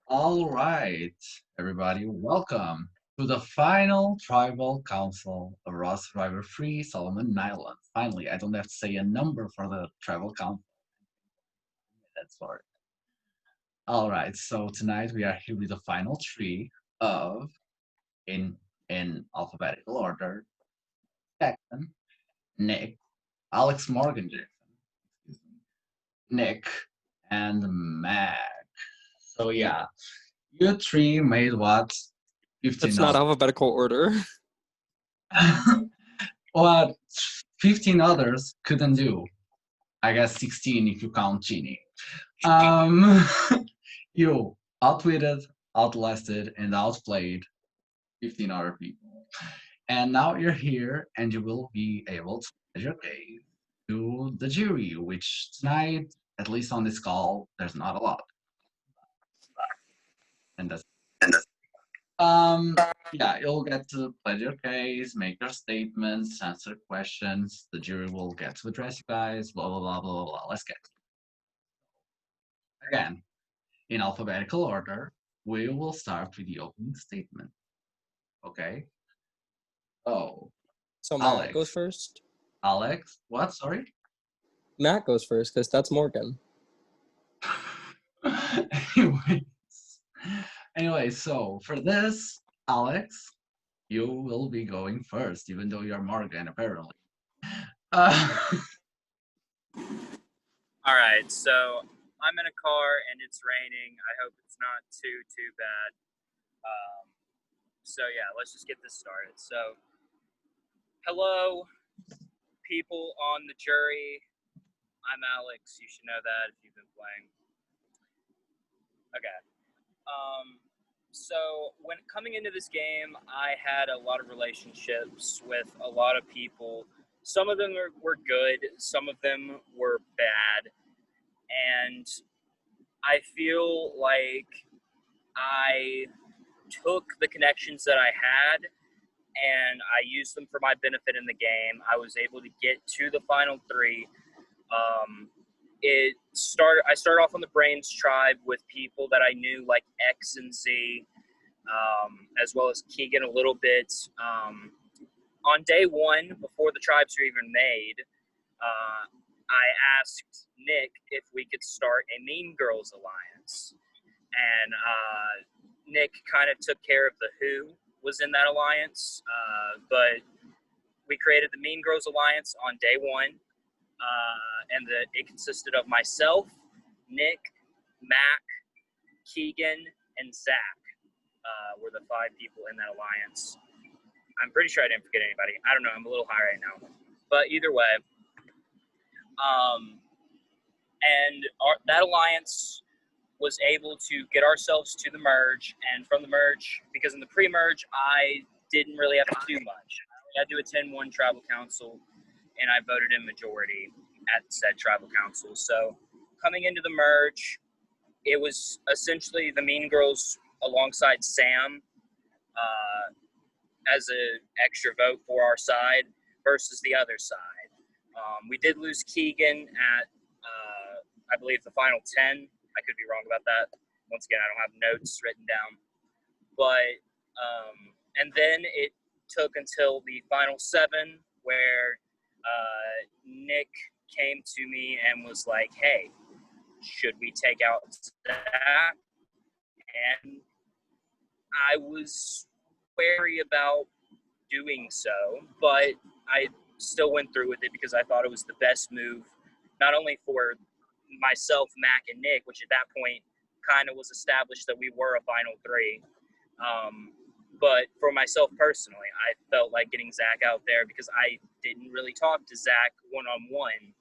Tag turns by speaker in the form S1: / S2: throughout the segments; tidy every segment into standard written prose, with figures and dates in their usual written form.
S1: All right, everybody, welcome to the final tribal council of Ross River Free Solomon Island. Finally, I don't have to say a number for the tribal council. That's for it. All right, so tonight we are here with the final three of in alphabetical order: Jackson, Nick, Alex Morgan Jackson, excuse me, Nick, and Mac. So yeah, you three made what? 15
S2: That's not
S1: of
S2: alphabetical order.
S1: what 15 others couldn't do. I guess 16 if you count Genie. Um, you outwitted, outlasted, and outplayed 15 other people. And now you're here and you will be able to pledge your case to the jury, which tonight, at least on this call, there's not a lot. And that's yeah, you'll get to pledge your case, make your statements, answer questions. The jury will get to address you guys, blah blah blah blah blah. Let's get again in alphabetical order. We will start with the opening statement. Okay. Oh,
S2: So Matt goes
S1: Alex.
S2: first.
S1: Alex, what? Sorry.
S2: Matt goes first because that's Morgan.
S1: Anyways, so for this, Alex, you will be going first, even though you're Morgan, apparently. Uh,
S3: All right, so I'm in a car and it's raining. I hope it's not too bad. So yeah, let's just get this started. So, hello, people on the jury. I'm Alex. You should know that if you've been playing. Okay. So when coming into this game, I had a lot of relationships with a lot of people. Some of them were good. Some of them were bad. And I feel like I took the connections that I had and I used them for my benefit in the game. I was able to get to the final three. I started off on the Brains tribe with people that I knew like X and Z, as well as Keegan a little bit. On day one, before the tribes were even made, I asked Nick if we could start a Mean Girls alliance, and Nick kind of took care of the who was in that alliance, but we created the Mean Girls Alliance on day one, and it consisted of myself, Nick, Mac, Keegan, and Zach were the five people in that alliance. I'm pretty sure I didn't forget anybody. I don't know. I'm a little high right now. But either way, that alliance was able to get ourselves to the merge, and from the merge, because in the pre-merge, I didn't really have to do much. I had to attend one tribal council, and I voted in majority at said tribal council. So coming into the merge, it was essentially the Mean Girls alongside Sam as an extra vote for our side versus the other side. We did lose Keegan at, I believe, the final 10. I could be wrong about that. Once again, I don't have notes written down. But, and then it took until the final 7 where Nick came to me and was like, hey, should we take out Zach? And I was wary about doing so, but I still went through with it because I thought it was the best move, not only for myself, Mac, and Nick, which at that point kind of was established that we were a final 3, but for myself personally, I felt like getting Zach out there because I didn't really talk to Zach one-on-one.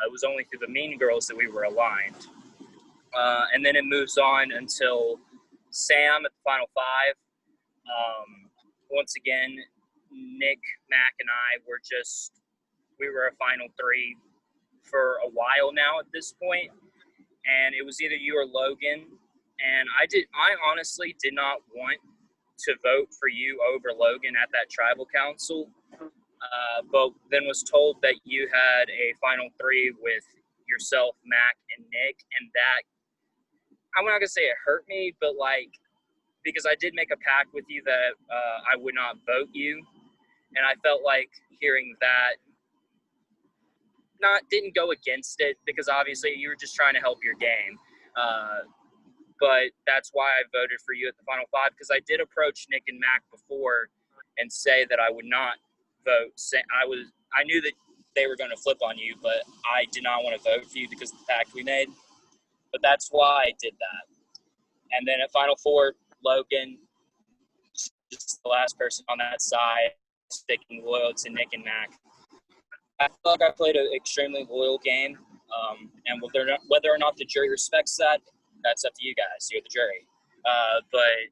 S3: It was only through the Mean Girls that we were aligned. And then it moves on until Sam at the final 5. Once again, Nick, Mac, and I we were a final 3 for a while now at this point. And it was either you or Logan. And I honestly did not want to vote for you over Logan at that tribal council. But then was told that you had a final 3 with yourself, Mac, and Nick, and that I'm not gonna say it hurt me, but like, because I did make a pact with you that I would not vote you, and I felt like hearing that didn't go against it, because obviously you were just trying to help your game. But that's why I voted for you at the Final Five, because I did approach Nick and Mac before and say that I would not vote. I knew that they were going to flip on you, but I did not want to vote for you because of the pact we made. But that's why I did that. And then at Final Four, Logan, just the last person on that side, sticking loyal to Nick and Mac. I feel like I played an extremely loyal game, and whether or not the jury respects that, that's up to you guys. You're the jury. But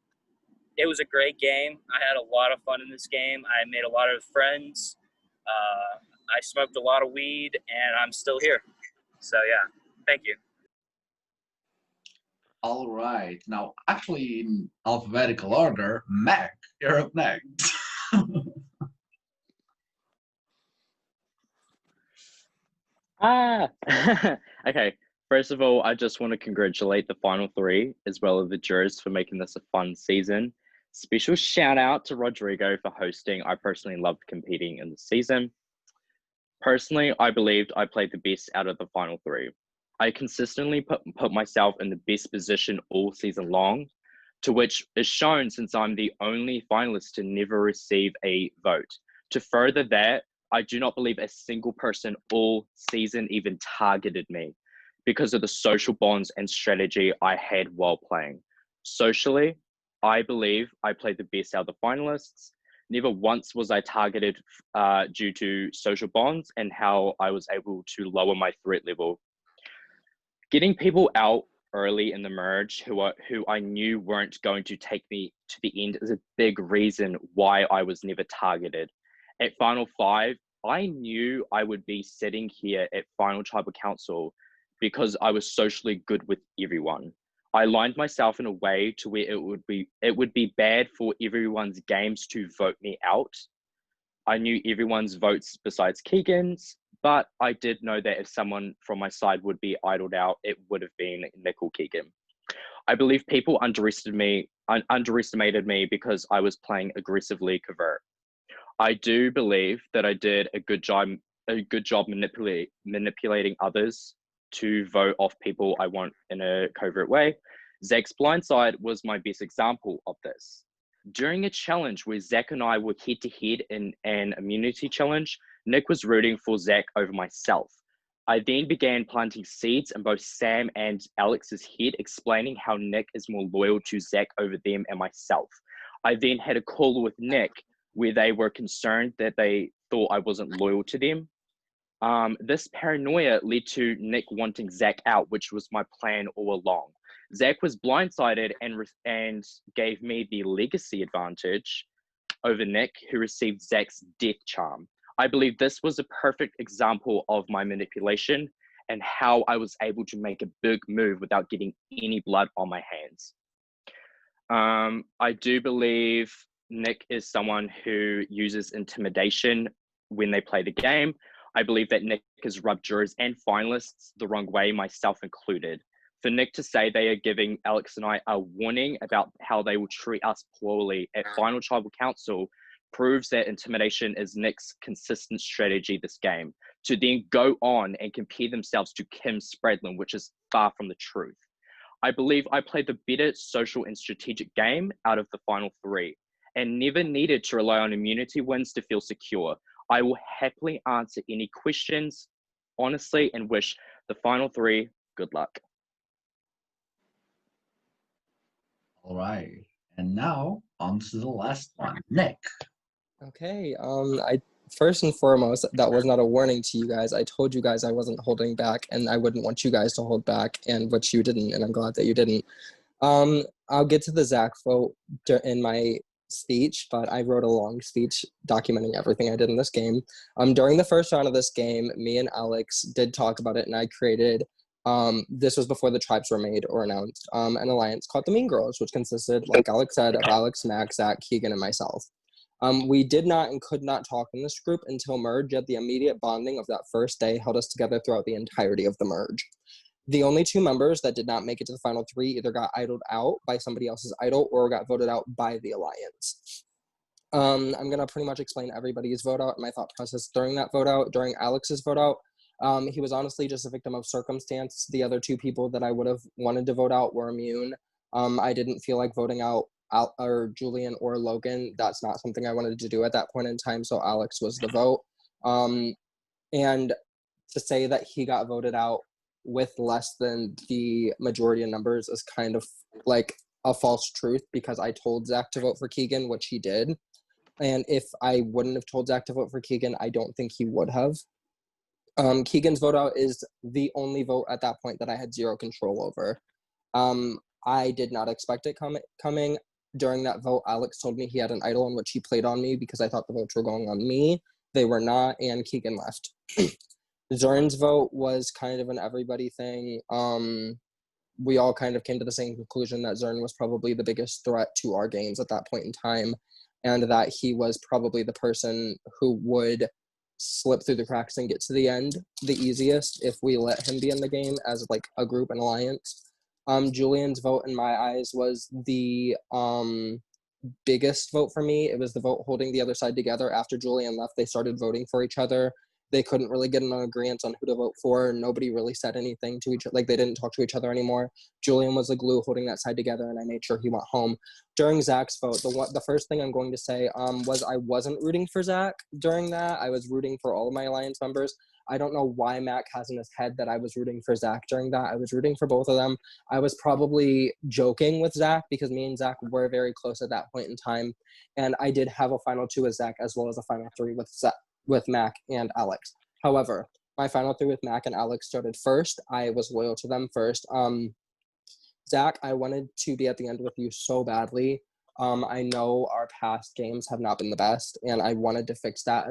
S3: it was a great game. I had a lot of fun in this game. I made a lot of friends. I smoked a lot of weed, and I'm still here. So, yeah, thank you.
S1: All right. Now, actually, in alphabetical order, Mac, you're up next.
S4: Okay. First of all, I just want to congratulate the Final Three as well as the jurors for making this a fun season. Special shout out to Rodrigo for hosting. I personally loved competing in the season. Personally, I believed I played the best out of the Final Three. I consistently put myself in the best position all season long, to which is shown since I'm the only finalist to never receive a vote. To further that, I do not believe a single person all season even targeted me because of the social bonds and strategy I had while playing. Socially, I believe I played the best out of the finalists. Never once was I targeted due to social bonds and how I was able to lower my threat level. Getting people out early in the merge who I knew weren't going to take me to the end is a big reason why I was never targeted. At Final Five, I knew I would be sitting here at Final Tribal Council because I was socially good with everyone. I aligned myself in a way to where it would be bad for everyone's games to vote me out. I knew everyone's votes besides Keegan's, but I did know that if someone from my side would be idled out, it would have been Nick or Keegan. I believe people underestimated me because I was playing aggressively covert. I do believe that I did a good job manipulating others to vote off people I want in a covert way. Zach's blindside was my best example of this. During a challenge where Zach and I were head-to-head in an immunity challenge, Nick was rooting for Zach over myself. I then began planting seeds in both Sam and Alex's head, explaining how Nick is more loyal to Zach over them and myself. I then had a call with Nick where they were concerned that they thought I wasn't loyal to them. This paranoia led to Nick wanting Zach out, which was my plan all along. Zach was blindsided and gave me the legacy advantage over Nick, who received Zach's death charm. I believe this was a perfect example of my manipulation and how I was able to make a big move without getting any blood on my hands. I do believe Nick is someone who uses intimidation when they play the game. I believe that Nick has rubbed jurors and finalists the wrong way, myself included. For Nick to say they are giving Alex and I a warning about how they will treat us poorly at Final Tribal Council proves that intimidation is Nick's consistent strategy this game, to then go on and compare themselves to Kim Spradlin, which is far from the truth. I believe I played the better social and strategic game out of the Final Three and never needed to rely on immunity wins to feel secure. I will happily answer any questions, honestly, and wish the Final Three good luck.
S1: All right. And now on to the last one, Nick.
S2: Okay. I first and foremost, that was not a warning to you guys. I told you guys I wasn't holding back, and I wouldn't want you guys to hold back, and which you didn't, and I'm glad that you didn't. I'll get to the Zach vote in my speech, but I wrote a long speech documenting everything I did in this game. During the first round of this game, me and Alex did talk about it, and I created, this was before the tribes were made or announced, an alliance called the Mean Girls, which consisted, like Alex said, of Alex, Mac, Zach, Keegan, and myself. We did not and could not talk in this group until merge, yet the immediate bonding of that first day held us together throughout the entirety of the merge. The only two members that did not make it to the final three either got idled out by somebody else's idol or got voted out by the alliance. I'm going to pretty much explain everybody's vote out and my thought process during that vote out. During Alex's vote out, he was honestly just a victim of circumstance. The other two people that I would have wanted to vote out were immune. I didn't feel like voting out or Julian or Logan. That's not something I wanted to do at that point in time, so Alex was the vote. And to say that he got voted out with less than the majority of numbers is kind of like a false truth, because I told Zach to vote for Keegan, which he did. And if I wouldn't have told Zach to vote for Keegan, I don't think he would have. Keegan's vote out is the only vote at that point that I had zero control over. I did not expect it coming. During that vote, Alex told me he had an idol in which he played on me because I thought the votes were going on me. They were not, and Keegan left. Zern's vote was kind of an everybody thing. We all kind of came to the same conclusion that Zern was probably the biggest threat to our games at that point in time, and that he was probably the person who would slip through the cracks and get to the end the easiest if we let him be in the game as like a group and alliance. Julian's vote in my eyes was the biggest vote for me. It was the vote holding the other side together. After Julian left, they started voting for each other. They couldn't really get an agreement on who to vote for. Nobody really said anything to each other. Like, they didn't talk to each other anymore. Julian was the glue holding that side together, and I made sure he went home. During Zach's vote, the first thing I'm going to say was I wasn't rooting for Zach during that. I was rooting for all of my alliance members. I don't know why Mac has in his head that I was rooting for Zach during that. I was rooting for both of them. I was probably joking with Zach because me and Zach were very close at that point in time. And I did have a final two with Zach as well as a final three with Mac and Alex. However, my final three with Mac and Alex started first. I was loyal to them first. Zach, I wanted to be at the end with you so badly. I know our past games have not been the best, and I wanted to fix that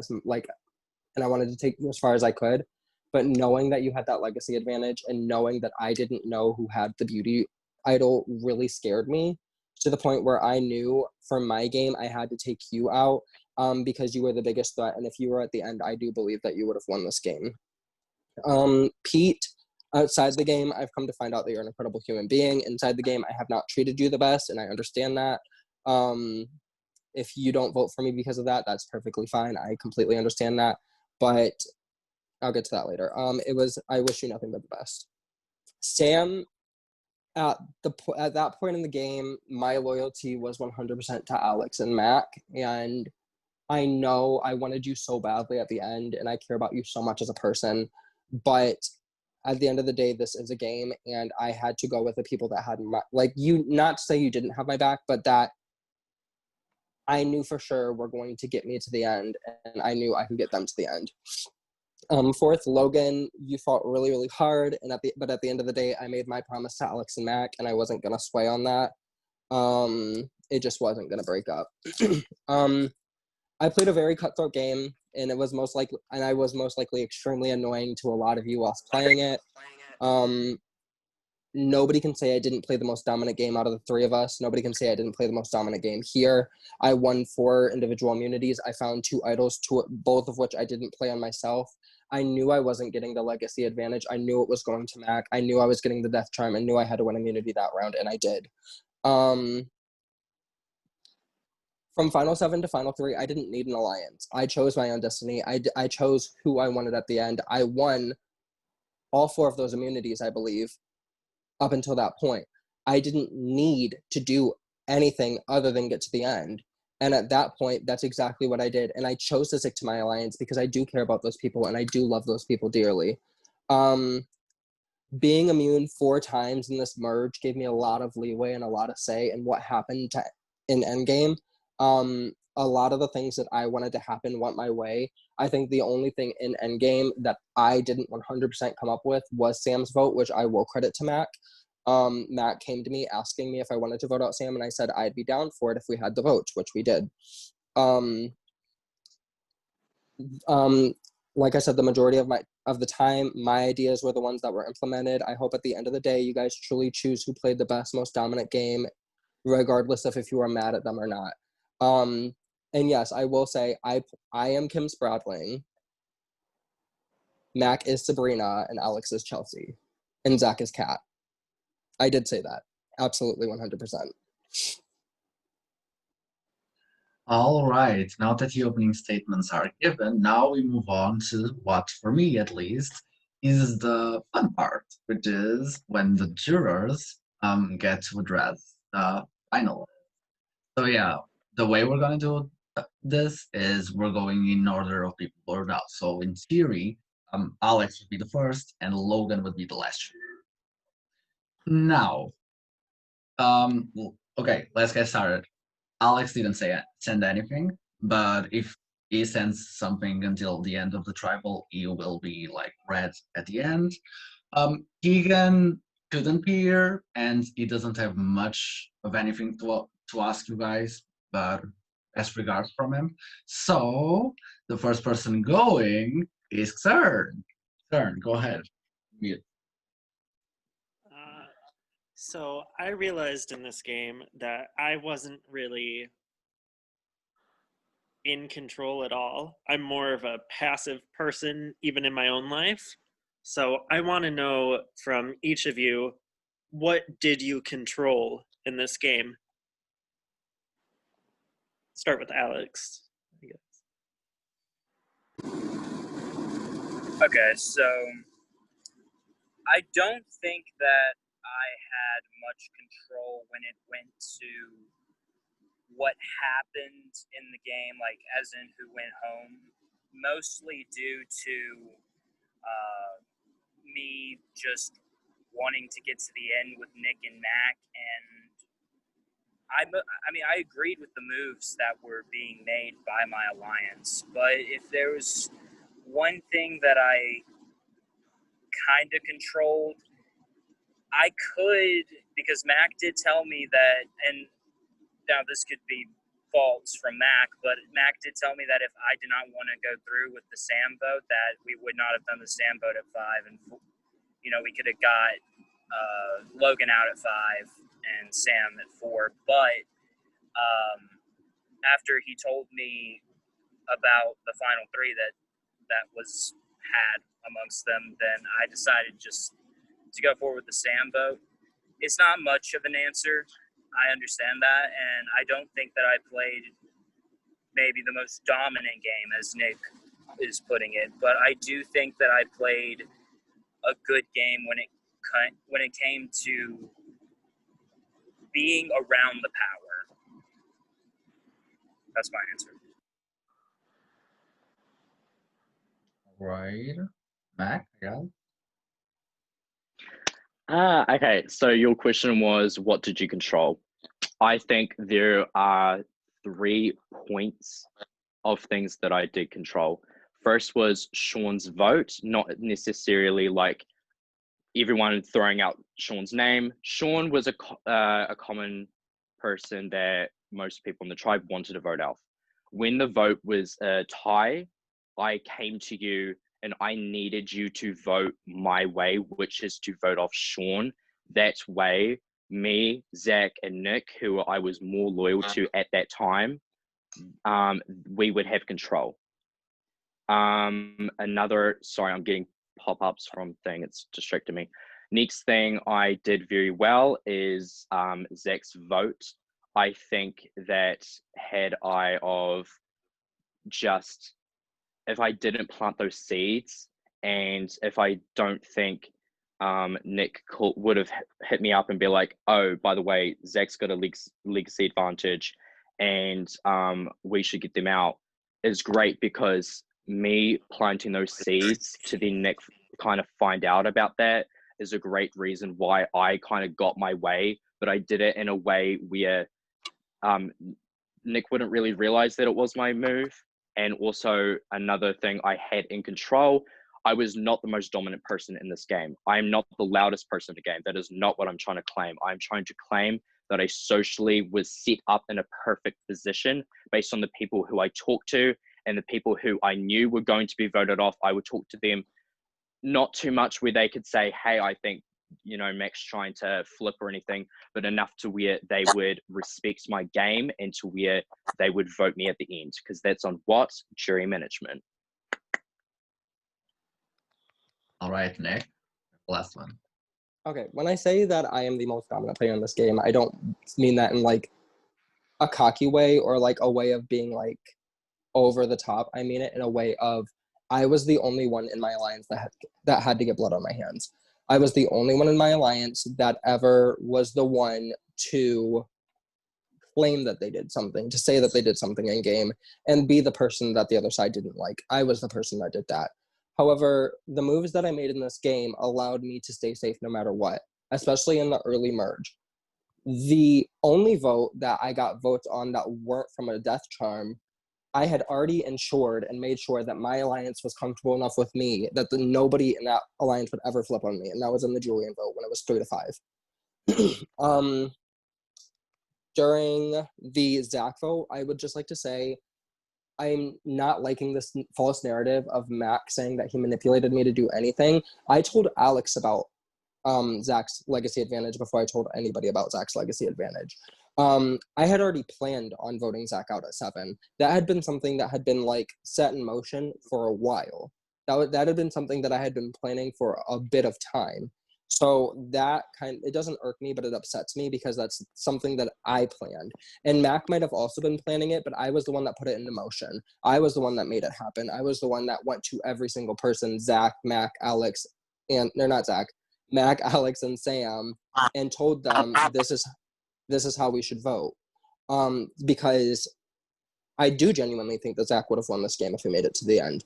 S2: and I wanted to take you as far as I could. But knowing that you had that legacy advantage and knowing that I didn't know who had the beauty idol really scared me, to the point where I knew for my game I had to take you out because you were the biggest threat. And if you were at the end, I do believe that you would have won this game. Pete, outside the game, I've come to find out that you're an incredible human being. Inside the game, I have not treated you the best, and I understand that. If you don't vote for me because of that, that's perfectly fine. I completely understand that. But I'll get to that later. I wish you nothing but the best. Sam, at that point in the game, my loyalty was 100% to Alex and Mac, and I know I wanted you so badly at the end, and I care about you so much as a person, but at the end of the day, this is a game, and I had to go with the people that had not to say you didn't have my back, but that I knew for sure were going to get me to the end, and I knew I could get them to the end. Fourth, Logan, you fought really, really hard, but at the end of the day, I made my promise to Alex and Mac, and I wasn't gonna sway on that. It just wasn't gonna break up. I played a very cutthroat game, and I was most likely extremely annoying to a lot of you whilst playing it. Nobody can say I didn't play the most dominant game out of the three of us. Nobody can say I didn't play the most dominant game here. I won 4 individual immunities. I found 2 idols, both of which I didn't play on myself. I knew I wasn't getting the legacy advantage. I knew it was going to Mac. I knew I was getting the death charm. I knew I had to win immunity that round, and I did. From Final 7 to Final 3, I didn't need an alliance. I chose my own destiny. I chose who I wanted at the end. I won all 4 of those immunities, I believe, up until that point. I didn't need to do anything other than get to the end. And at that point, that's exactly what I did. And I chose to stick to my alliance because I do care about those people and I do love those people dearly. Being immune 4 times in this merge gave me a lot of leeway and a lot of say in what happened in Endgame. A lot of the things that I wanted to happen went my way. I think the only thing in Endgame that I didn't 100% come up with was Sam's vote, which I will credit to Mac. Mac came to me asking me if I wanted to vote out Sam, and I said I'd be down for it if we had the votes, which we did. Like I said, the majority of the time, my ideas were the ones that were implemented. I hope at the end of the day, you guys truly choose who played the best, most dominant game, regardless of if you are mad at them or not. And yes, I will say I am Kim Spradling, Mac is Sabrina, and Alex is Chelsea. and Zach is Cat. I did say that. Absolutely 100%.
S1: All right, now that the opening statements are given, now we move on to what, for me at least, is the fun part, which is when the jurors get to address the finalists. So yeah, the way we're gonna do this is we're going in order of people voted out. So in theory, Alex would be the first and Logan would be the last juror. Now, okay, let's get started. Alex didn't send anything, but if he sends something until the end of the tribal, he will be like read at the end. Keegan couldn't be here, and he doesn't have much of anything to ask you guys, but best regards from him. So the first person going is Cern. Cern, go ahead. Mute.
S5: So I realized in this game that I wasn't really in control at all. I'm more of a passive person, even in my own life. So I want to know from each of you, what did you control in this game? Start with Alex, I guess.
S3: Okay, so I don't think that I had much control when it went to what happened in the game, like as in who went home, mostly due to me just wanting to get to the end with Nick and Mac, and I mean, I agreed with the moves that were being made by my alliance, but if there was one thing that I kind of controlled, I could, because Mac did tell me that, and now this could be faults from Mac, but Mac did tell me that if I did not want to go through with the Sam vote, that we would not have done the Sam vote at 5, and we could have got Logan out at 5 and Sam at 4. But after he told me about the final 3 that was had amongst them, then I decided just to go forward with the Sam vote. It's not much of an answer. I understand that, and I don't think that I played maybe the most dominant game, as Nick is putting it, but I do think that I played a good game when it came to being around the power. That's my answer.
S1: Right. Mac, yeah.
S4: Okay, so your question was, what did you control? I think there are 3 points of things that I did control. First was Sean's vote, not necessarily like everyone throwing out Sean's name. Sean was a common person that most people in the tribe wanted to vote off. When the vote was a tie, I came to you and I needed you to vote my way, which is to vote off Sean. That way, me, Zach, and Nick, who I was more loyal to at that time, we would have control. Sorry, I'm getting pop-ups from thing, it's distracting me. Next thing I did very well is Zach's vote. I think that had I of just, if I didn't plant those seeds, and if I don't think Nick would have hit me up and be like, oh, by the way, Zach's got a legacy advantage and we should get them out, is great, because me planting those seeds to then Nick kind of find out about that is a great reason why I kind of got my way, but I did it in a way where Nick wouldn't really realize that it was my move. And also another thing I had in control, I was not the most dominant person in this game. I am not the loudest person in the game. That is not what I'm trying to claim. I'm trying to claim that I socially was set up in a perfect position based on the people who I talked to and the people who I knew were going to be voted off. I would talk to them not too much where they could say, hey, I think, Mac's trying to flip or anything, but enough to where they would respect my game and to where they would vote me at the end, because that's on what? Jury management.
S1: All right, Nick, last one.
S2: Okay, when I say that I am the most dominant player in this game, I don't mean that in like a cocky way or like a way of being like over the top. I mean it in a way of I was the only one in my alliance that had to get blood on my hands. I was the only one in my alliance that ever was the one to claim that they did something, to say that they did something in game, and be the person that the other side didn't like. I was the person that did that. However, the moves that I made in this game allowed me to stay safe no matter what, especially in the early merge. The only vote that I got votes on that weren't from a death charm, I had already ensured and made sure that my alliance was comfortable enough with me that nobody in that alliance would ever flip on me, and that was in the Julian vote when it was 3-5. During the Zach vote, I would just like to say I'm not liking this false narrative of Mac saying that he manipulated me to do anything. I told Alex about Zach's legacy advantage before I told anybody about Zach's legacy advantage. I had already planned on voting Zach out at 7. That had been something that had been like set in motion for a while. That had been something that I had been planning for a bit of time. So it doesn't irk me, but it upsets me because that's something that I planned. And Mac might have also been planning it, but I was the one that put it into motion. I was the one that made it happen. I was the one that went to every single person, Zach, Mac, Alex, and they're not Zach, Mac, Alex, and Sam, and told them this is how we should vote. Because I do genuinely think that Zach would have won this game if he made it to the end.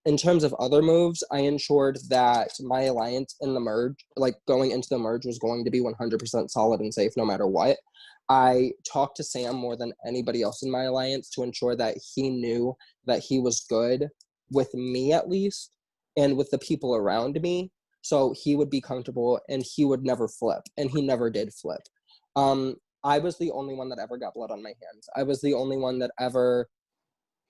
S2: In terms of other moves, I ensured that my alliance in the merge, like going into the merge, was going to be 100% solid and safe no matter what. I talked to Sam more than anybody else in my alliance to ensure that he knew that he was good with me at least and with the people around me, so he would be comfortable and he would never flip, and he never did flip. I was the only one that ever got blood on my hands. I was the only one that ever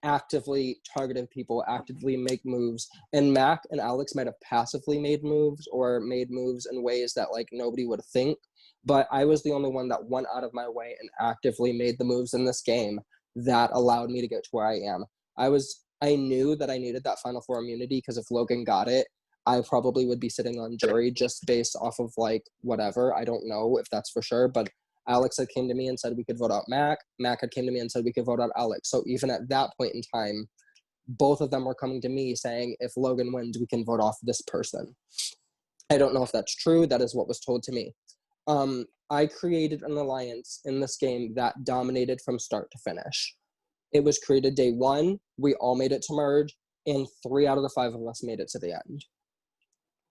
S2: actively targeted people, actively make moves, and Mac and Alex might have passively made moves or made moves in ways that like nobody would think, but I was the only one that went out of my way and actively made the moves in this game that allowed me to get to where I am. I knew that I needed that Final Four immunity because if Logan got it, I probably would be sitting on jury just based off of like whatever. I don't know if that's for sure, but Alex had came to me and said we could vote out Mac. Mac had came to me and said we could vote out Alex. So even at that point in time, both of them were coming to me saying, if Logan wins, we can vote off this person. I don't know if that's true. That is what was told to me. I created an alliance in this game that dominated from start to finish. It was created day 1. We all made it to merge, and 3 out of the 5 of us made it to the end.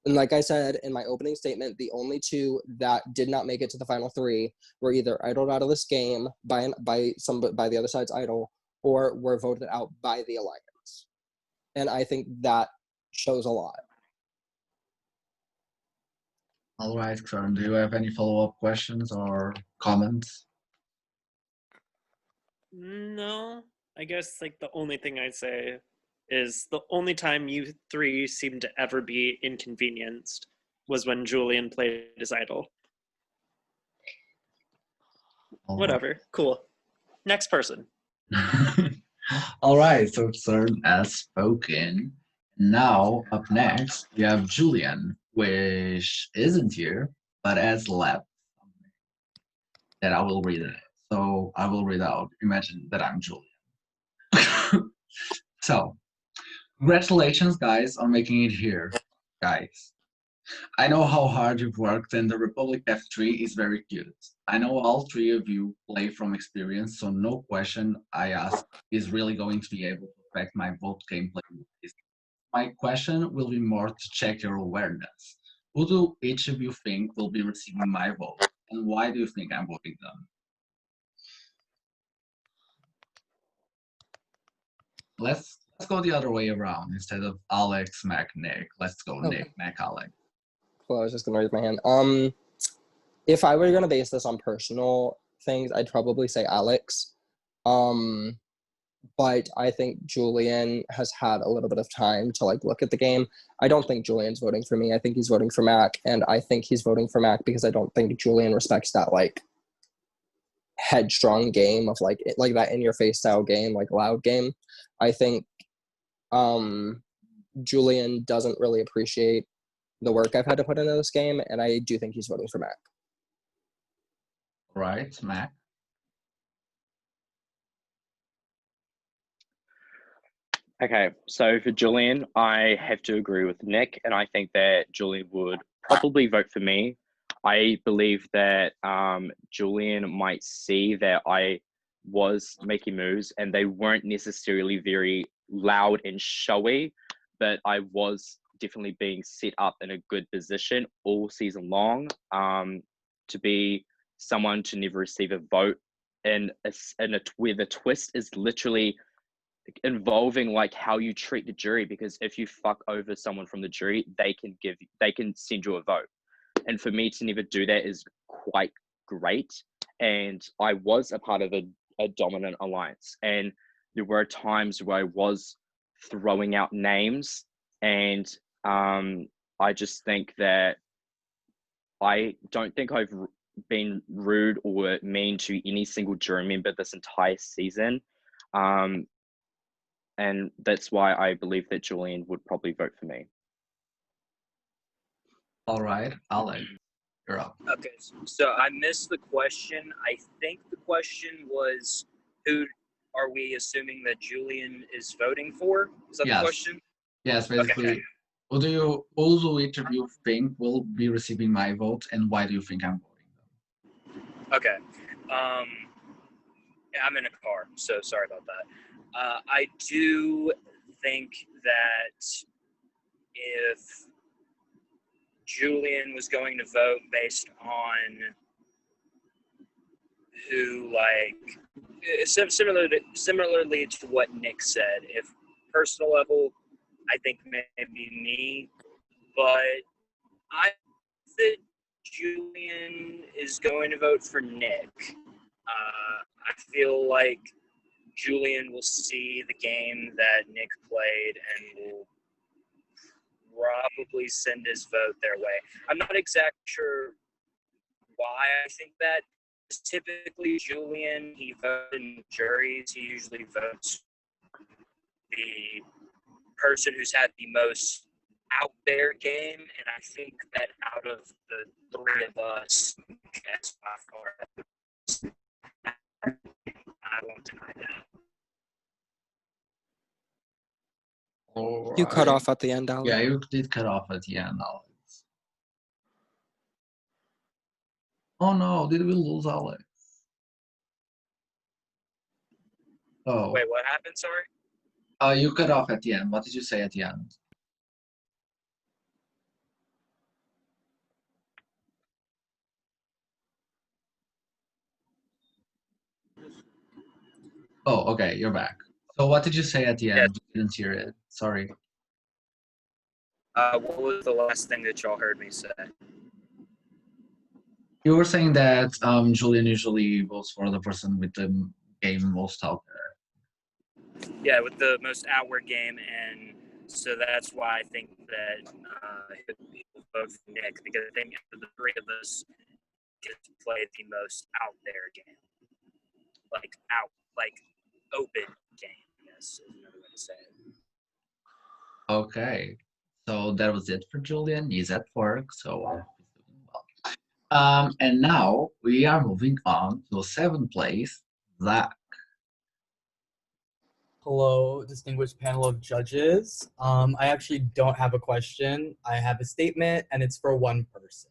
S2: And like I said in my opening statement, the only 2 that did not make it to the final 3 were either idled out of this game by the other side's idol, or were voted out by the alliance. And I think that shows a lot.
S1: All right, Kern, do you have any follow-up questions or comments?
S5: No, I guess like the only thing I'd say is the only time you 3 seemed to ever be inconvenienced was when Julian played his idol.
S1: All
S5: Whatever, cool. Next person.
S1: right. All right, so Kern has spoken. Now, up next, we have Julian, which isn't here, but has left something that I will read it. So I will read out. Imagine that I'm Julian. So, congratulations, guys, on making it here, guys. I know how hard you've worked, and the Republic F3 is very cute. I know all 3 of you play from experience, so no question I ask is really going to be able to affect my vote gameplay. My question will be more to check your awareness. Who do each of you think will be receiving my vote, and why do you think I'm voting them? Let's go the other way around. Instead of Alex, Mac, Nick, let's go
S2: Okay.
S1: Nick, Mac, Alex.
S2: Well, I was just gonna raise my hand. If I were gonna base this on personal things, I'd probably say Alex. But I think Julian has had a little bit of time to like look at the game. I don't think Julian's voting for me. I think he's voting for Mac, and I think he's voting for Mac because I don't think Julian respects that like headstrong game of like that in your face style game, like loud game. I think Julian doesn't really appreciate the work I've had to put into this game, and I do think he's voting for Mac.
S1: Right, Mac?
S4: Okay, so for Julian, I have to agree with Nick, and I think that Julian would probably vote for me. I believe that Julian might see that I was making moves, and they weren't necessarily very loud and showy, but I was definitely being set up in a good position all season long to be someone to never receive a vote, and where the twist is literally involving like how you treat the jury, because if you fuck over someone from the jury, they can send you a vote, and for me to never do that is quite great. And I was a part of a dominant alliance, and there were times where I was throwing out names, and I just think that I don't think I've been rude or mean to any single jury member this entire season. And that's why I believe that Julian would probably vote for me.
S1: All right, Alex, you're up.
S3: Okay, so I missed the question. I think the question was, who are we assuming that Julian is voting for? Is that
S1: Yes.
S3: the question?
S1: Yes, basically.
S3: Okay.
S1: Who do each of you think will be receiving my vote, and why do you think I'm voting them?
S3: Okay. Yeah, I'm in a car, so sorry about that. I do think that if Julian was going to vote based on who, like, similarly to what Nick said, if personal level, I think maybe me, but I think that Julian is going to vote for Nick. I feel like Julian will see the game that Nick played and will probably send his vote their way. I'm not exactly sure why I think that. Typically, Julian, he votes in juries. He usually votes the person who's had the most out there game, and I think that out of the three of us, that's by far. I won't deny that.
S1: All
S2: You cut
S1: right.
S2: off at the end, Alex.
S1: Yeah, you did cut off at the end, Alex. Oh no, did we lose Alex? Oh.
S3: Wait, what happened? Sorry.
S1: You cut off at the end. What did you say at the end? Oh, okay, you're back. So what did you say at the end? I didn't hear it. Sorry.
S3: What was the last thing that y'all heard me say?
S1: You were saying that Julian usually votes for the person with the game most out there.
S3: Yeah, with the most outward game, and so that's why I think that he'll vote for Nick, because I think the three of us get to play the most out there game, like open game. Yes, is another way to say it.
S1: Okay, so that was it for Julian. He's at work, so he's doing well. And now we are moving on to 7th place, Zach.
S6: Hello, distinguished panel of judges. I actually don't have a question. I have a statement, and it's for one person.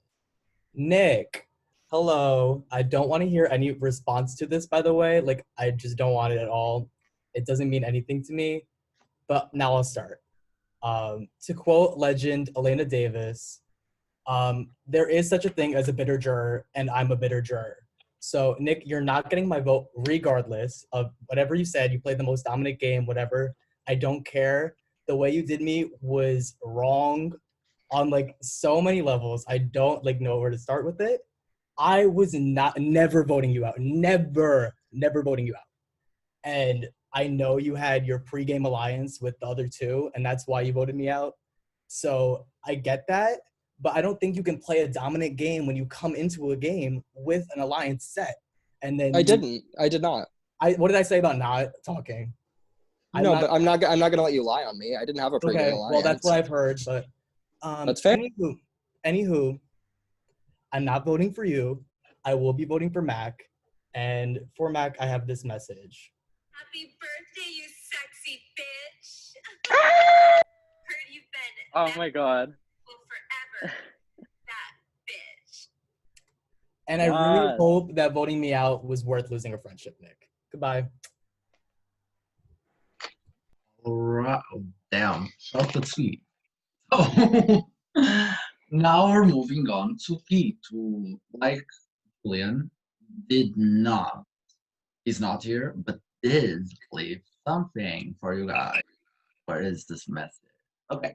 S6: Nick, hello. I don't want to hear any response to this, by the way. Like, I just don't want it at all. It doesn't mean anything to me. But now I'll start. To quote legend Elena Davis, there is such a thing as a bitter juror, and I'm a bitter juror. So, Nick, you're not getting my vote regardless of whatever you said. You played the most dominant game, whatever. I don't care. The way you did me was wrong on, like, so many levels. I don't, like, know where to start with it. I was never voting you out. Never voting you out. And I know you had your pregame alliance with the other two, and that's why you voted me out. So I get that. But I don't think you can play a dominant game when you come into a game with an alliance set. And then
S2: I did not.
S6: What did I say about not talking?
S2: But I'm not gonna let you lie on me. I didn't have a pregame
S6: Okay,
S2: alliance.
S6: well, that's what I've heard. But
S2: That's fair.
S6: Anywho, I'm not voting for you. I will be voting for Mac. And for Mac, I have this message.
S7: Happy birthday, you sexy bitch. Heard you've been
S4: Oh my god.
S7: forever. That bitch.
S6: And I really
S4: God.
S6: hope that voting me out was worth losing a friendship, Nick. Goodbye.
S1: Alright. Oh, damn. Short but sweet. Oh. Now we're moving on to Pete, who, like Julian, he's not here, but did leave something for you guys. Where is this message? Okay.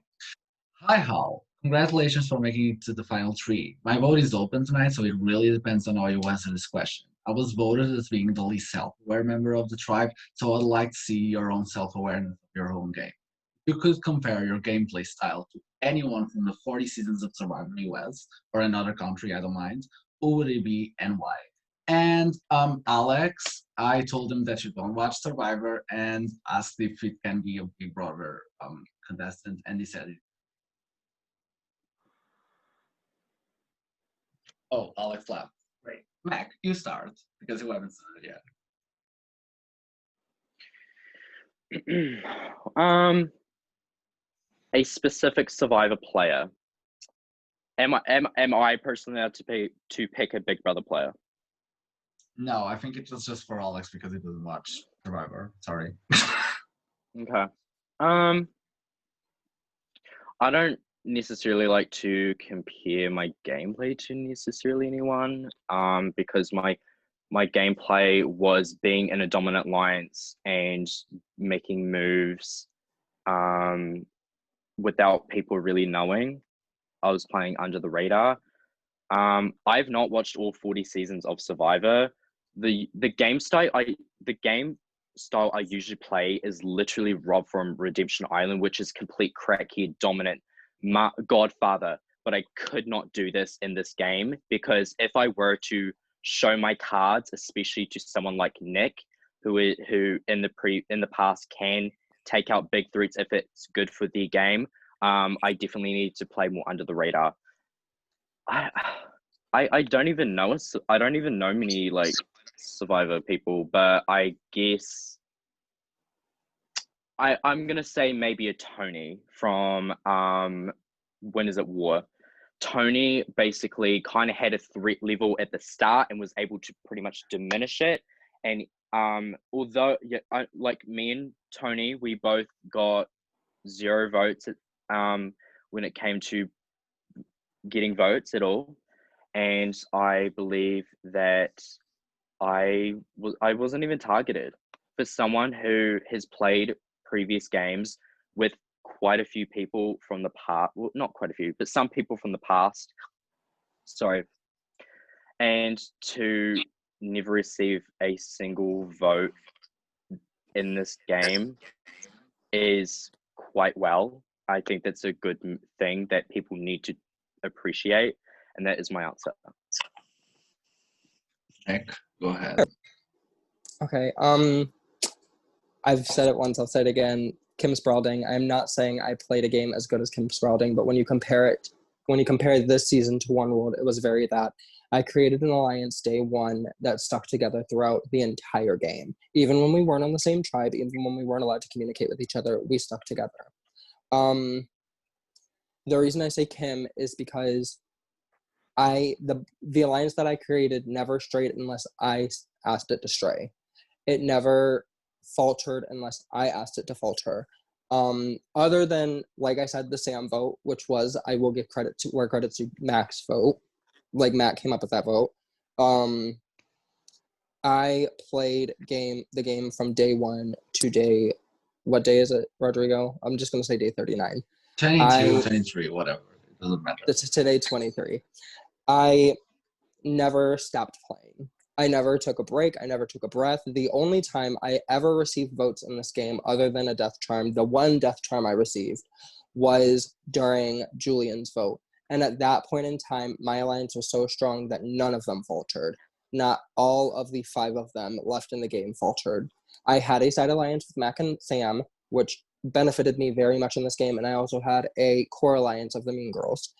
S1: Hi, Hal. Congratulations for making it to the final 3. My vote is open tonight, so it really depends on how you answer this question. I was voted as being the least self-aware member of the tribe, so I'd like to see your own self-awareness of your own game. If you could compare your gameplay style to anyone from the 40 seasons of Survivor US or another country, I don't mind, who would it be and why? And Alex, I told him that you don't watch Survivor and asked if it can be a Big Brother contestant, and he said it. Oh, Alex left. Great. Mac, you start, because you haven't started yet.
S4: A specific Survivor player. Am I personally allowed to pick a Big Brother player?
S1: No, I think it was just for Alex because he doesn't watch Survivor. Sorry.
S4: Okay. I don't necessarily like to compare my gameplay to necessarily anyone. Because my gameplay was being in a dominant alliance and making moves without people really knowing. I was playing under the radar. I've not watched all 40 seasons of Survivor. The game style I usually play is literally Rob from Redemption Island, which is complete crackhead dominant Godfather. But I could not do this in this game, because if I were to show my cards, especially to someone like Nick, who in the past can take out big threats if it's good for the game, I definitely need to play more under the radar. I don't even know many like Survivor people, but I guess I'm gonna say maybe a Tony from Winners at War. Tony basically kind of had a threat level at the start and was able to pretty much diminish it. And although like me and Tony, we both got 0 votes when it came to getting votes at all. And I believe that I wasn't even targeted. For someone who has played previous games with quite a few people from the past, well, not quite a few, but some people from the past, sorry, and to never receive a single vote in this game is quite well. I think that's a good thing that people need to appreciate, and that is my answer.
S1: Nick, go ahead.
S2: Okay. I've said it once, I'll say it again. Kim Spalding. I'm not saying I played a game as good as Kim Spalding, but when you compare this season to One World, it was very that. I created an alliance day one that stuck together throughout the entire game. Even when we weren't on the same tribe, even when we weren't allowed to communicate with each other, we stuck together. The reason I say Kim is because the alliance that I created never strayed unless I asked it to stray. It never faltered unless I asked it to falter. Other than, like I said, the Sam vote, which was, I will give credit to where credit's to Mac's vote. Like, Mac came up with that vote. I played the game from day one to what day is it, Rodrigo? I'm just going to say day 39.
S1: 22, 23, whatever. It doesn't matter.
S2: Today, 23. I never stopped playing. I never took a break. I never took a breath. The only time I ever received votes in this game, other than a death charm, the one death charm I received was during Julian's vote. And at that point in time, my alliance was so strong that none of them faltered. Not all of the 5 of them left in the game faltered. I had a side alliance with Mac and Sam, which benefited me very much in this game, and I also had a core alliance of the Mean Girls.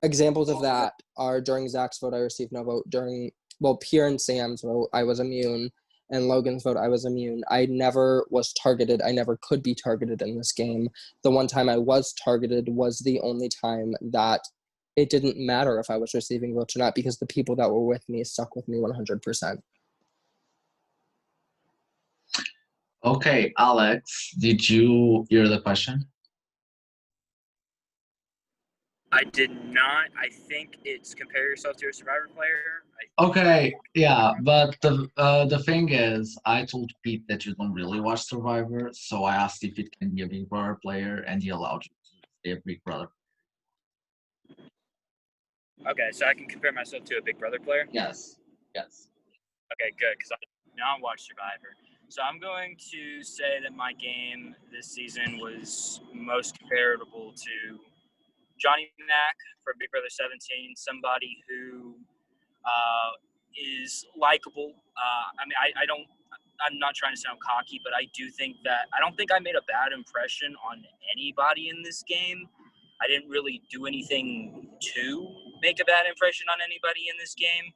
S2: Examples of that are during Zach's vote, I received no vote. During, Pierre and Sam's vote, I was immune. And Logan's vote, I was immune. I never was targeted. I never could be targeted in this game. The one time I was targeted was the only time that it didn't matter if I was receiving votes or not, because the people that were with me stuck with me 100%.
S1: Okay, Alex, did you hear the question?
S3: I did not. I think it's compare yourself to a Survivor player.
S1: Okay, yeah, but the thing is, I told Pete that you don't really watch Survivor, so I asked if it can be a Big Brother player, and he allowed you to stay a Big Brother.
S3: Okay, so I can compare myself to a Big Brother player?
S1: Yes, yes.
S3: Okay, good, because I now watch Survivor. So I'm going to say that my game this season was most comparable to Johnny Mac for Big Brother 17, somebody who is likable. I'm not trying to sound cocky, but I don't think I made a bad impression on anybody in this game. I didn't really do anything to make a bad impression on anybody in this game.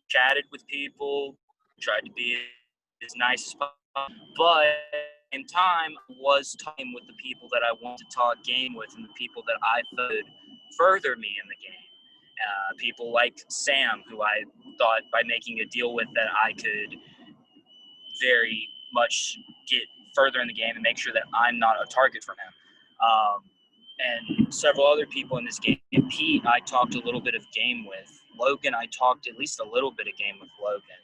S3: Chatted with people, tried to be as nice as possible, but in time was talking with the people that I want to talk game with and the people that I thought would further me in the game. People like Sam, who I thought by making a deal with that I could very much get further in the game and make sure that I'm not a target from him. And several other people in this game. Pete, I talked a little bit of game with. Logan, I talked at least a little bit of game with Logan.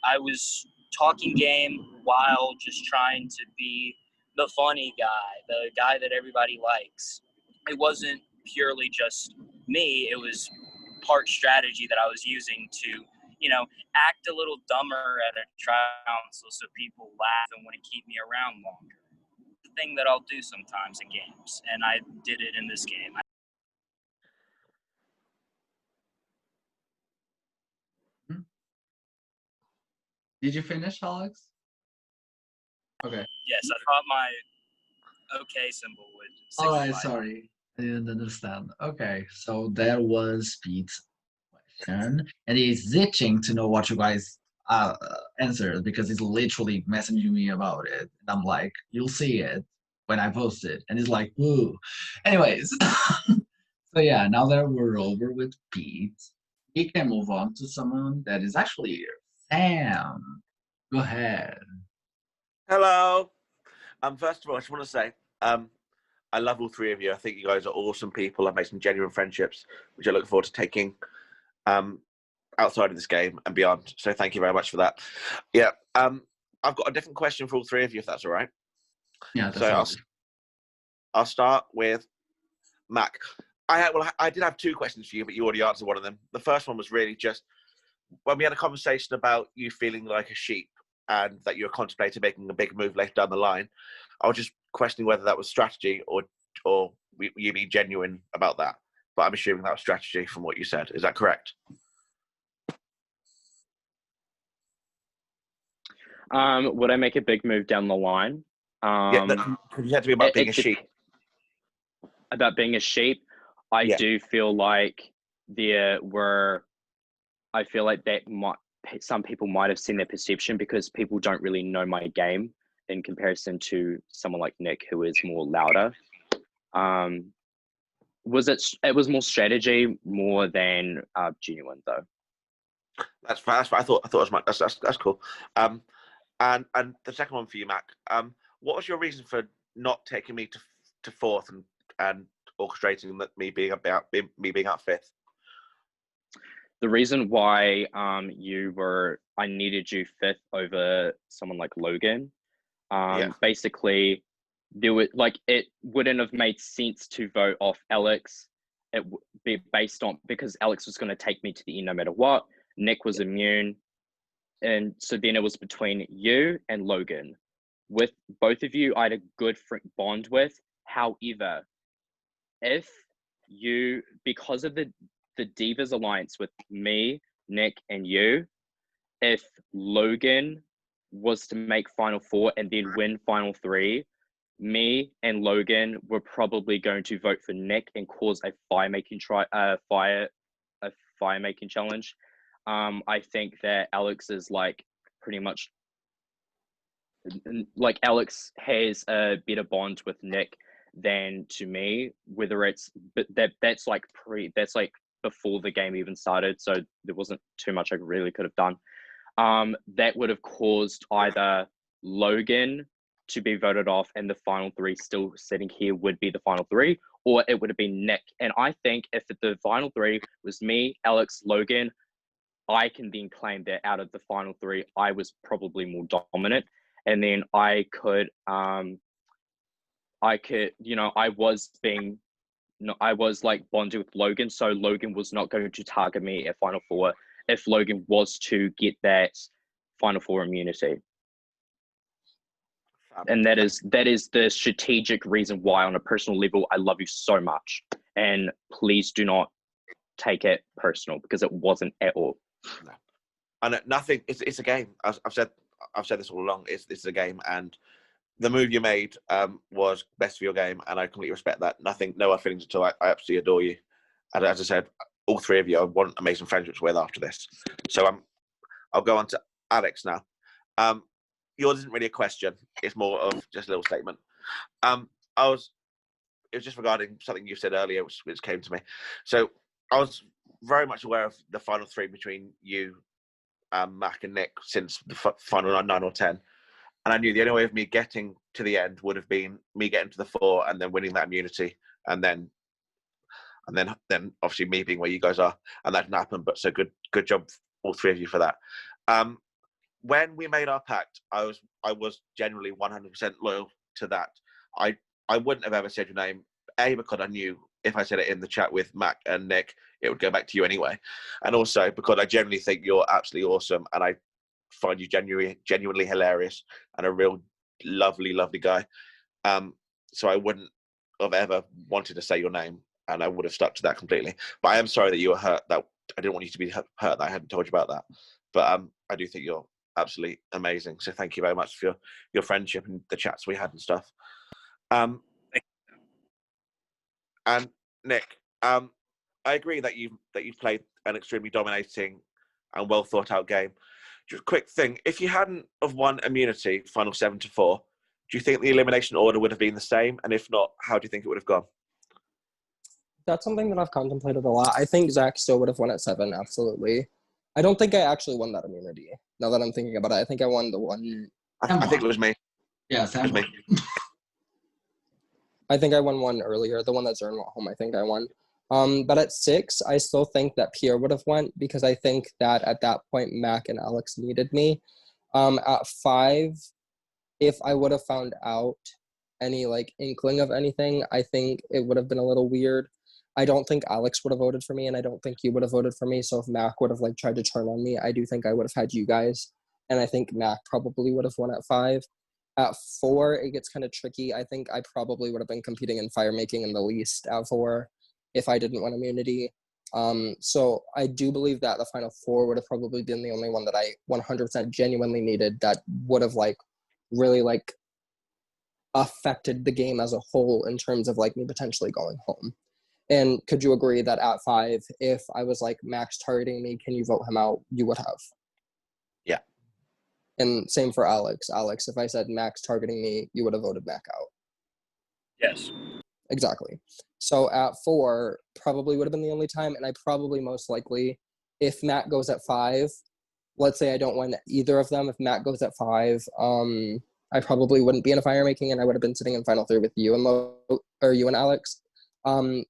S3: I was talking game while just trying to be the funny guy, the guy that everybody likes. It wasn't purely just me. It was part strategy that I was using to, act a little dumber at a council so people laugh and want to keep me around longer. The thing that I'll do sometimes in games, and I did it in this game.
S1: Did you finish, Alex? Okay.
S3: Yes, I thought my okay symbol would.
S1: All right, sorry. I didn't understand. Okay, so there was Pete's question, and he's itching to know what you guys answered because he's literally messaging me about it. And I'm like, you'll see it when I post it. And he's like, ooh. Anyways, so yeah, now that we're over with Pete, we can move on to someone that is actually here. Sam, go ahead.
S8: Hello. First of all, I just want to say, I love all three of you. I think you guys are awesome people. I've made some genuine friendships, which I look forward to taking outside of this game and beyond. So thank you very much for that. Yeah. I've got a different question for all three of you, if that's all right.
S1: Yeah.
S8: So I'll start with Mac. I did have two questions for you, but you already answered one of them. The first one was really just when we had a conversation about you feeling like a sheep and that you were contemplating making a big move later down the line. I was just questioning whether that was strategy or you being genuine about that. But I'm assuming that was strategy from what you said. Is that correct?
S4: Would I make a big move down the line?
S8: Yeah, you had to be about being a sheep.
S4: About being a sheep, I do feel like I feel like some people might have seen their perception because people don't really know my game in comparison to someone like Nick, who is more louder. It was more strategy more than genuine though.
S8: That's fast. I thought it was that's cool. And the second one for you, Mac. What was your reason for not taking me to fourth and orchestrating me being out fifth?
S4: The reason why I needed you fifth over someone like Logan, basically it wouldn't have made sense to vote off Alex. It would be based on because Alex was going to take me to the end no matter what. Nick was immune, and so then it was between you and Logan. With both of you, I had a good bond with. However, if you, because of the Divas alliance with me, Nick, and you, if Logan was to make Final Four and then win Final Three, me and Logan were probably going to vote for Nick and cause a fire making challenge. I think that Alex is like pretty much like Alex has a better bond with Nick than to me. Whether it's but that's like before the game even started, so there wasn't too much I really could have done. That would have caused either Logan to be voted off and the final three still sitting here would be the final three, or it would have been Nick. And I think if the final three was me, Alex, Logan, I can then claim that out of the final three, I was probably more dominant. And then I was like bonding with Logan, so Logan was not going to target me at Final Four if Logan was to get that Final Four immunity. And that is the strategic reason why, on a personal level, I love you so much. And please do not take it personal, because it wasn't at all.
S8: No. And nothing. It's a game. I've said this all along. It's a game, and the move you made was best for your game, and I completely respect that. No hard feelings at all. I absolutely adore you. And as I said, all three of you I want amazing friendships with after this. So I'll go on to Alex now. Yours isn't really a question. It's more of just a little statement. It was just regarding something you said earlier, which came to me. So I was very much aware of the final three between you, Mac and Nick, since the final 9 or 10. And I knew the only way of me getting to the end would have been me getting to the 4 and then winning that immunity. And then obviously me being where you guys are. And that didn't happen. But so good job, all three of you, for that. When we made our pact, I was genuinely 100% loyal to that. I wouldn't have ever said your name, A, because I knew if I said it in the chat with Mac and Nick, it would go back to you anyway. And also because I genuinely think you're absolutely awesome, and I find you genuinely hilarious and a real lovely, lovely guy. So I wouldn't have ever wanted to say your name, and I would have stuck to that completely. But I am sorry that you were hurt. That I didn't want you to be hurt that I hadn't told you about that. But I do think you're absolutely amazing. So thank you very much for your friendship and the chats we had and stuff. And Nick, I agree that you've played an extremely dominating and well thought out game. Just a quick thing: if you hadn't have won immunity, final 7-4, do you think the elimination order would have been the same? And if not, how do you think it would have gone?
S2: That's something that I've contemplated a lot. I think Zach still would have won at 7, absolutely. I don't think I actually won that immunity. Now that I'm thinking about it, I think I won the one.
S8: I think it was me.
S1: Yeah,
S8: It was me.
S2: I think I won one earlier. The one that Zern went home, I think I won. But at 6, I still think that Pierre would have went, because I think that at that point, Mac and Alex needed me. At 5, if I would have found out any like inkling of anything, I think it would have been a little weird. I don't think Alex would have voted for me, and I don't think you would have voted for me. So if Mac would have like tried to turn on me, I do think I would have had you guys. And I think Mac probably would have won at 5. At 4, it gets kind of tricky. I think I probably would have been competing in fire making in the least at 4 if I didn't win immunity. So I do believe that the final 4 would have probably been the only one that I 100% genuinely needed that would have like really like affected the game as a whole in terms of like me potentially going home. And could you agree that at 5, if I was like, Max targeting me, can you vote him out, you would have?
S8: Yeah.
S2: And same for Alex. Alex, if I said Max targeting me, you would have voted Mac out.
S3: Yes.
S2: Exactly. So at 4, probably would have been the only time, and I probably most likely, if Matt goes at 5, let's say I don't win either of them, if Matt goes at 5, I probably wouldn't be in a fire making, and I would have been sitting in final 3 with you and Alex.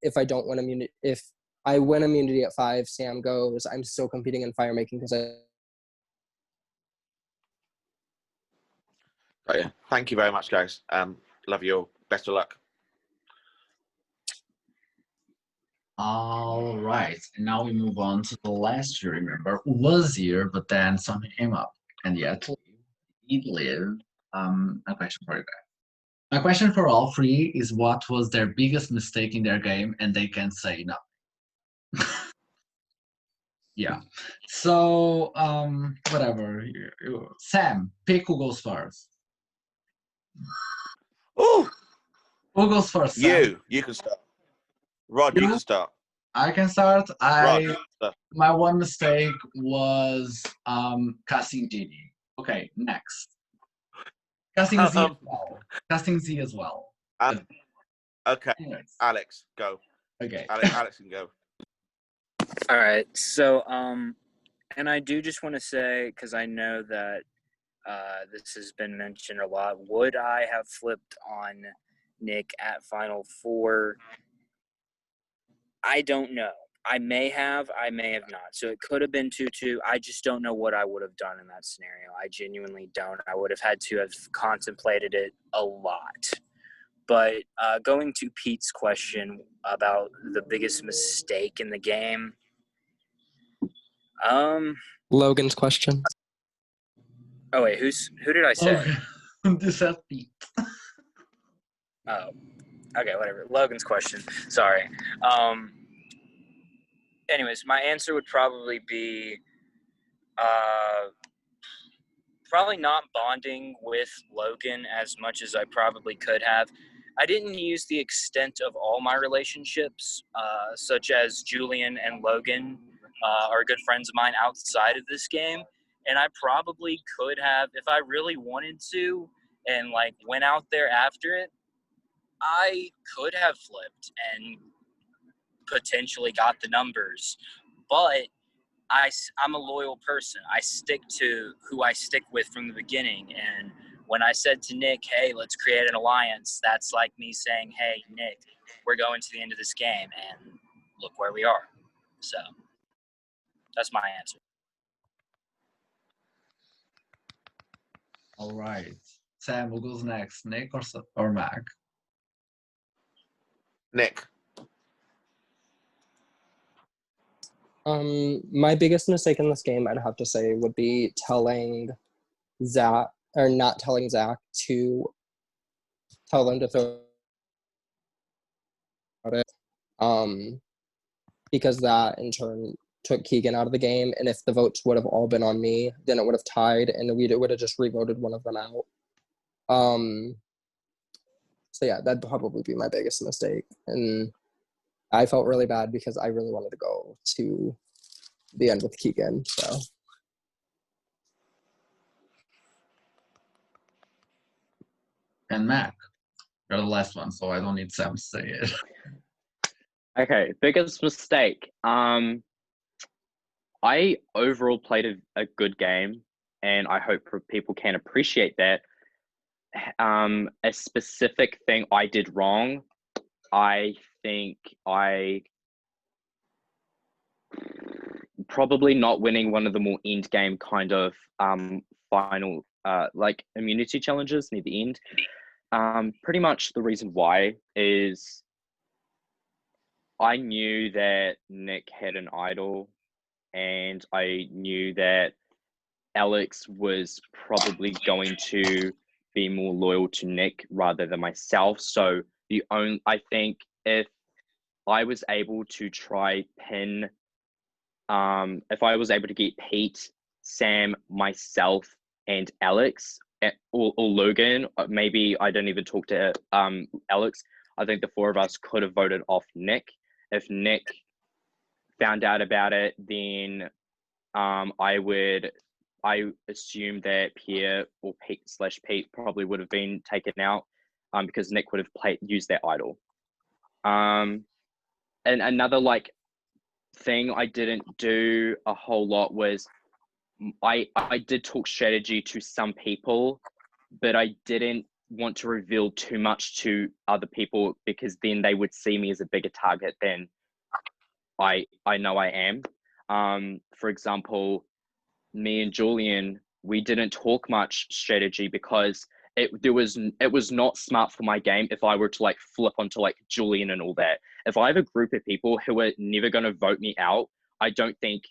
S2: If I don't win immunity, if I win immunity at 5, Sam goes, I'm still competing in fire making because I.
S8: Oh, yeah. Thank you very much, guys. Love you all. Best of luck.
S1: All right, and now we move on to the last jury member who was here, but then something came up, and yet he lived. A question for you guys. My question for all three is: what was their biggest mistake in their game, and they can say nothing. Yeah. So whatever. Sam, pick who goes first.
S8: Oh,
S1: Who goes first? Sam?
S8: you can start. Rod, you
S1: You?
S8: can start.
S1: I can start.
S8: Rod, you can start.
S1: My one mistake was casting Genie. Okay, next. Casting Z as well. Casting Z as well.
S8: Okay,
S1: Anyways,
S8: Alex, go.
S1: okay.
S8: Alex can go.
S3: All right. So, and I do just want to say, because I know that this has been mentioned a lot, would I have flipped on Nick at Final Four? I don't know. I may have not. So it could have been 2-2. I just don't know what I would have done in that scenario. I genuinely don't. I would have had to have contemplated it a lot. But going to Pete's question about the biggest mistake in the game,
S2: Logan's question.
S3: oh wait, who did I say?
S1: Okay. This has Pete.
S3: Oh, okay, whatever. Logan's question. Sorry. Anyways, my answer would probably be probably not bonding with Logan as much as I probably could have. I didn't use the extent of all my relationships, such as Julian and Logan are good friends of mine outside of this game. And I probably could have, if I really wanted to, and like went out there after it, I could have flipped and potentially got the numbers. But I'm a loyal person. I stick to who I stick with from the beginning. And when I said to Nick, hey, let's create an alliance, that's like me saying, hey, Nick, we're going to the end of this game, and look where we are. So that's my answer.
S1: All right. Sam, who goes next? Nick or Mac?
S8: Nick.
S2: My biggest mistake in this game, I'd have to say, would be telling Zach, or not telling Zach to tell them to throw it. Because that in turn took Keegan out of the game, and if the votes would have all been on me, then it would have tied, and we would have just re-voted one of them out. So yeah, that'd probably be my biggest mistake, and I felt really bad because I really wanted to go to the end with Keegan. So
S1: And Mac. You're the last one, so I don't need Sam to say it.
S4: Okay, biggest mistake. I overall played a good game, and I hope people can appreciate that. A specific thing I did wrong, I think I probably not winning one of the more end game kind of final like immunity challenges near the end. Pretty much the reason why is I knew that Nick had an idol, and I knew that Alex was probably going to be more loyal to Nick rather than myself. So I think if I was able to try pin, if I was able to get Pete, Sam, myself, and Alex, or Logan, maybe I didn't even talk to Alex. I think the four of us could have voted off Nick. If Nick found out about it, then I assume that Pierre or Pete probably would have been taken out because Nick would have used their idol. And another like thing I didn't do a whole lot was I did talk strategy to some people, but I didn't want to reveal too much to other people because then they would see me as a bigger target than I know I am. For example, me and Julian, we didn't talk much strategy because it was not smart for my game if I were to like flip onto like Julian and all that. If I have a group of people who are never going to vote me out, I don't think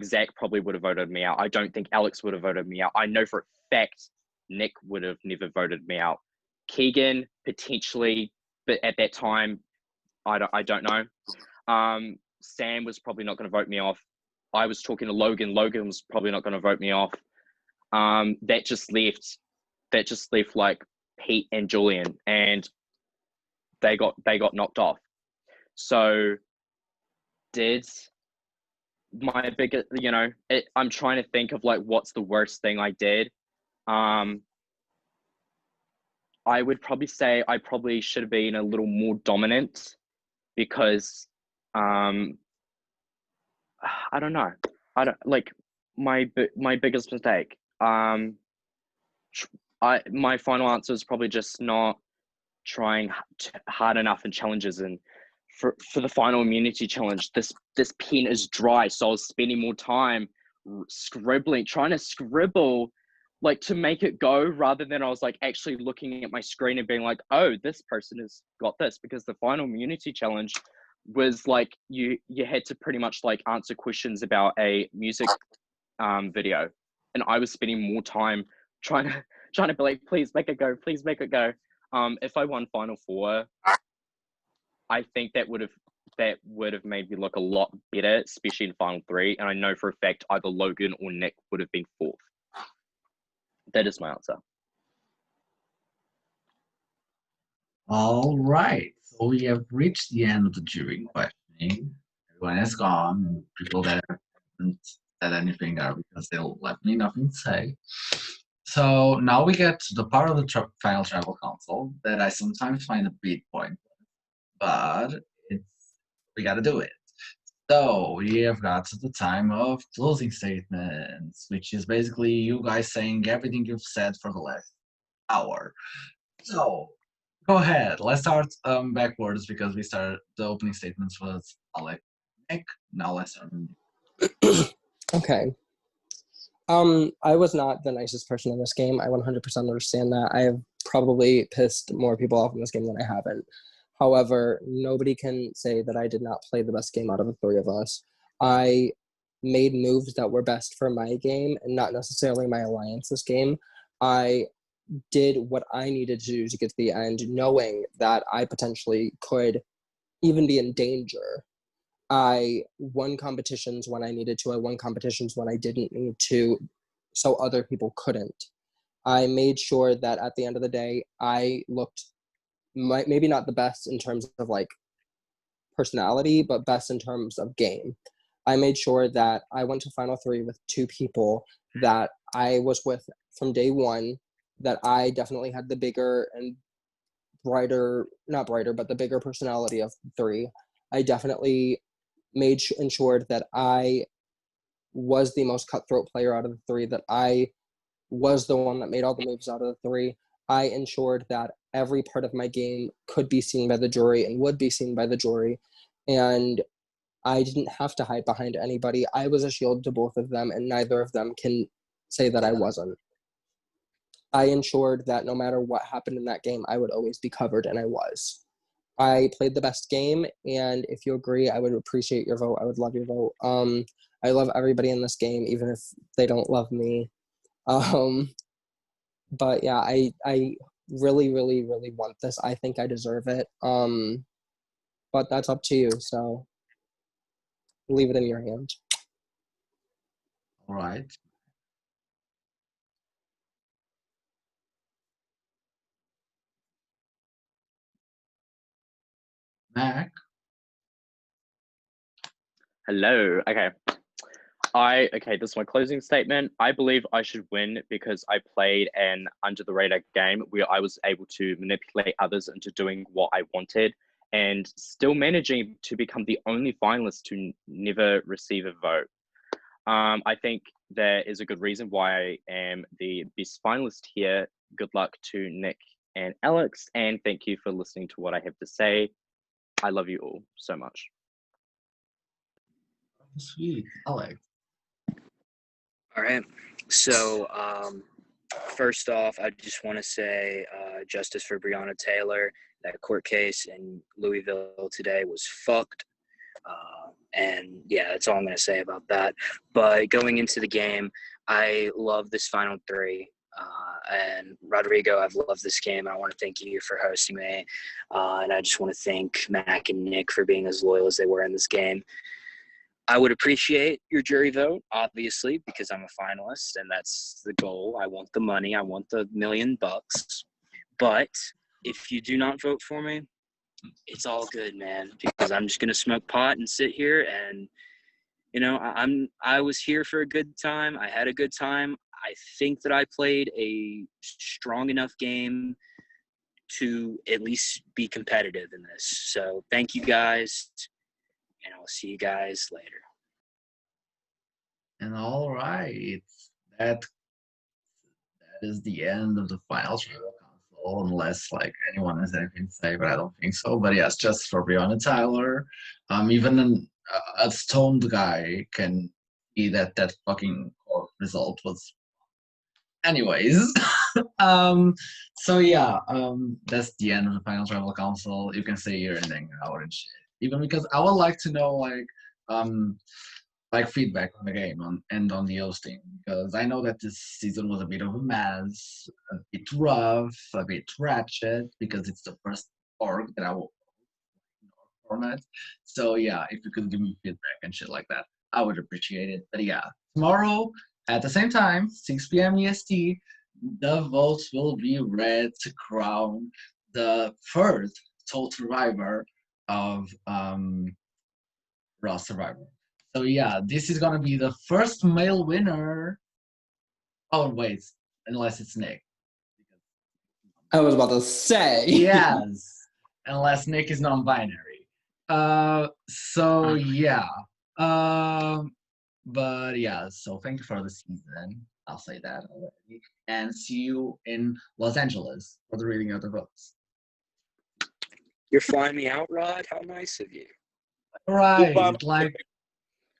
S4: Zach probably would have voted me out. I don't think Alex would have voted me out. I know for a fact Nick would have never voted me out. Keegan potentially, but at that time, I don't know. Sam was probably not going to vote me off. I was talking to Logan. Logan was probably not going to vote me off. That just left like Pete and Julian, and they got knocked off. So did my biggest, I'm trying to think of like what's the worst thing I did. I would probably say I probably should have been a little more dominant, because I don't know. I don't like my biggest mistake. My final answer is probably just not trying hard enough in challenges. And for the final immunity challenge, this pen is dry, so I was spending more time trying to scribble like to make it go, rather than I was like actually looking at my screen and being like, oh, this person has got this, because the final immunity challenge was like you had to pretty much like answer questions about a music video, and I was spending more time trying to be like, please make it go, please make it go. If I won Final Four, I think that would have made me look a lot better, especially in Final Three. And I know for a fact either Logan or Nick would have been fourth. That is my answer.
S1: All right. So we have reached the end of the jury questioning. Everyone has gone. And people that haven't said anything are because they left me nothing to say. So now we get to the part of the final tribal council that I sometimes find a bit pointless, but we got to do it. So we have got to the time of closing statements, which is basically you guys saying everything you've said for the last hour. So go ahead. Let's start backwards, because we started the opening statements was Alec, Nick. Now let's start.
S2: Okay. I was not the nicest person in this game. I 100% understand that. I have probably pissed more people off in this game than I haven't. However, nobody can say that I did not play the best game out of the three of us. I made moves that were best for my game and not necessarily my alliance's game. I did what I needed to do to get to the end, knowing that I potentially could even be in danger. I won competitions when I needed to. I won competitions when I didn't need to, so other people couldn't. I made sure that at the end of the day, I looked maybe not the best in terms of like personality, but best in terms of game. I made sure that I went to Final Three with two people that I was with from day one, that I definitely had the bigger and not brighter, but the bigger personality of three. I definitely ensured that I was the most cutthroat player out of the three, that I was the one that made all the moves out of the three. I ensured that every part of my game could be seen by the jury and would be seen by the jury. And I didn't have to hide behind anybody. I was a shield to both of them, and neither of them can say that I wasn't. I ensured that no matter what happened in that game, I would always be covered, and I was. I played the best game, and if you agree, I would appreciate your vote. I would love your vote. I love everybody in this game, even if they don't love me. But yeah, I really, really, really want this. I think I deserve it. But that's up to you, so leave it in your hand.
S1: All right. Mac.
S4: Hello. Okay. This is my closing statement. I believe I should win because I played an under the radar game where I was able to manipulate others into doing what I wanted and still managing to become the only finalist to never receive a vote. I think there is a good reason why I am the best finalist here. Good luck to Nick and Alex, and thank you for listening to what I have to say. I love you all so much.
S1: Sweet. Alex.
S3: All right. So, first off, I just want to say justice for Breonna Taylor. That court case in Louisville today was fucked. And yeah, that's all I'm going to say about that. But going into the game, I love this Final Three. And Rodrigo, I've loved this game. I want to thank you for hosting me. And I just want to thank Mac and Nick for being as loyal as they were in this game.
S9: I would appreciate your jury vote, obviously, because I'm a finalist and that's the goal. I want the money. I want the $1 million. But if you do not vote for me, it's all good, man, because I'm just going to smoke pot and sit here and, you know, I was here for a good time. I had a good time. I think that I played a strong enough game to at least be competitive in this. So thank you guys, and I'll see you guys later.
S1: And all right, that is the end of the final tribal council, unless like anyone has anything to say, but I don't think so. But yes, just for Breonna Tyler, even a stoned guy can see that that fucking court result was. Anyways, so yeah, that's the end of the final tribal council. You can say your ending out and shit. Even because I would like to know like feedback on the game and on the hosting, because I know that this season was a bit of a mess, a bit rough, a bit ratchet, because it's the first org that I will format. So yeah, if you could give me feedback and shit like that, I would appreciate it. But yeah, tomorrow at the same time, 6 p.m. EST, the votes will be read to crown the first sole survivor of Raw Survivor. So yeah, this is gonna be the first male winner. Oh wait, unless it's Nick.
S2: I was about to say.
S1: Yes, unless Nick is non-binary. So yeah. But yeah, so thank you for the season. I'll say that already. And see you in Los Angeles for the reading of the votes.
S9: You're flying me out, Rod? How nice of you.
S1: Right, like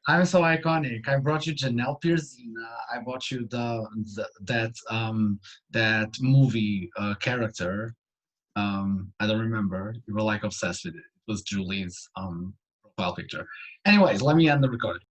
S1: I'm so iconic. I brought you Janelle Pierzina. I brought you that movie character. I don't remember. You were like obsessed with it. It was Julie's profile picture. Anyways, let me end the recording.